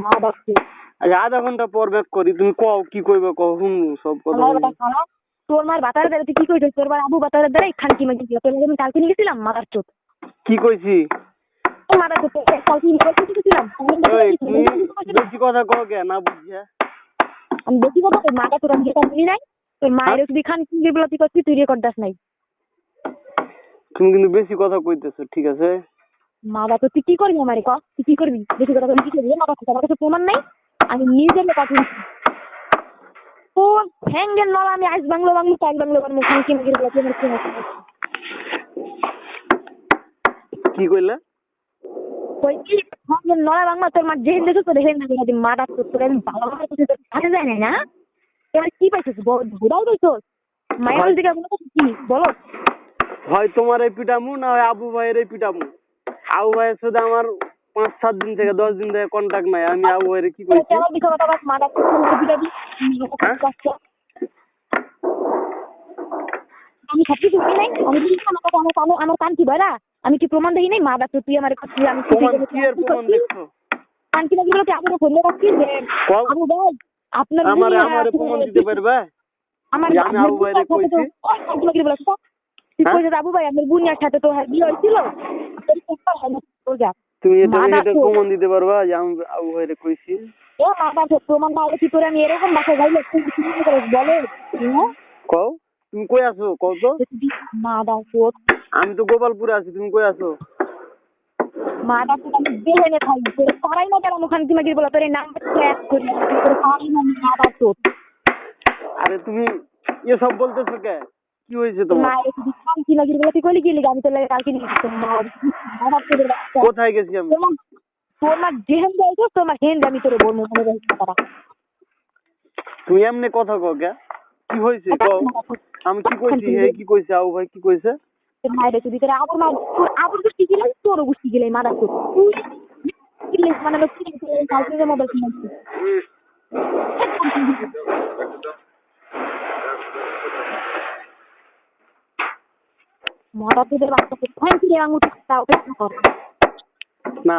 মা ডাকছে। আচ্ছা আধা ঘন্টা পর ব্যাক করি, তুমি কও কি কইবে কও, শুনবো সব কথা। তোর মার বাতার দ্বারা তুই কি কইছিস? তোর মার আবু বাতার দ্বারা খানকি মাগি ছিল। তোর আমি কালকে নিয়ে গেছিলাম মাদার চোদ। কি কইছি? মাদার চোদ কালকে নিয়ে গেছিলাম। তুমি বেশি কথা কও কে না বুঝিয়া? আমি বেশি কথা তোর মাটা তোর আমি যেটা শুনি নাই। তোর মায়ের যদি খানকি বলে তুই করছিস, তুই রেকর্ড দাস নাই। তুমি কিন্তু বেশি কথা কইতেছো, ঠিক আছে? মা বাবা তুই কি করবি আমারে ক? তুই কি করবি? বেশি কথা বলি কি করবি? আমার কাছে প্রমাণ নাই। আমি নিজের কথা বলছি। ও হ্যাঙ্গের নলা আমি আজ বাংলো তাই বাংলো খানকি মাগির বলে তোমার কি আছে? কি কইলা? কই কি হ্যাঙ্গের নলা বাংলা তোর মা যেহেন দেখো তো দেখেন না দিন মা ডাক তোর আমি ভালোভাবে কিছু কাছে যায় না। এবার কি পাইছিস? ঘুরাই পাইছিস? মায়ের দিকে কি বলো? হয় তোমার এই পিটামু না হয় আবু ভাইয়ের এই পিটামু। আবু ভাইয়ের সাথে আমার 5-7 দিন থেকে 10 দিন থেকে কন্টাক্ট নাই। আমি আবু ভাইয়ের কি কইছি? আমার দিকে কথা মা ডাক পিটাবি। আমি সবকিছু শুনি নাই। আমি আমার কান কি বলা? আমি কি প্রমাণ দেখি নাই? মা ডাক তুই আমার কাছে আমি প্রমাণ কি এর প্রমাণ দেখছো? কান কি লাগি বলতে আবু ফোন রাখছি যে আবু ভাই আপনার আমারে প্রমাণ দিতে পারবে? আমার আমি আবু ভাইরে কইছি কান কি লাগি বলছ? তুই কইছিস আবু ভাই আমার বুনিয়ার সাথে তো বিয়ে হইছিল। তুমি এটা প্রমাণ দিতে পারবা যে আমি আবু ভাইরে কইছি? ও মা বাবা প্রমাণ না কি করে আমি এরকম বাসা যাইলে বলে কও তুমি কই আছো কও তো? মা ডাকো আমি তো গোপালপুরে আছি, তুমি কই আছো? মা ডাকো আমি বেহেনে থাকি তোর সরাই না কেন মুখান কি মাগির বলা তোর নাম ট্র্যাক করি তোর সরাই না মা ডাকো। আরে তুমি এসব বলতেছো কে? কি হয়েছে তোমার? না এই মুখান কি মাগির বলা তুই কইলি গেলি আমি তোর লাগে কালকে নিয়ে গেছি মা ডাকো। কোথায় গেছি আমি? তোর মা যেহেন যাইছো তোর মা হেন আমি তোরে বলবো মনে রাখিস কথাটা। তুমি এমনি কথা কও কে? কি হয়েছে কও? আমি কি কইছি? হে কি কইছে? আবু ভাই কি কইছে? মায়ের তুই তোর আবুর মা তোর আবুর গুষ্টি গেলে তোরও গুষ্টি গেলে মা ডাকো তুই গেলে মানে কালকে মোবাইল কিনছি মারা তোদের বাচ্চাকে ফাইন কিনে আঙুর তাও কর না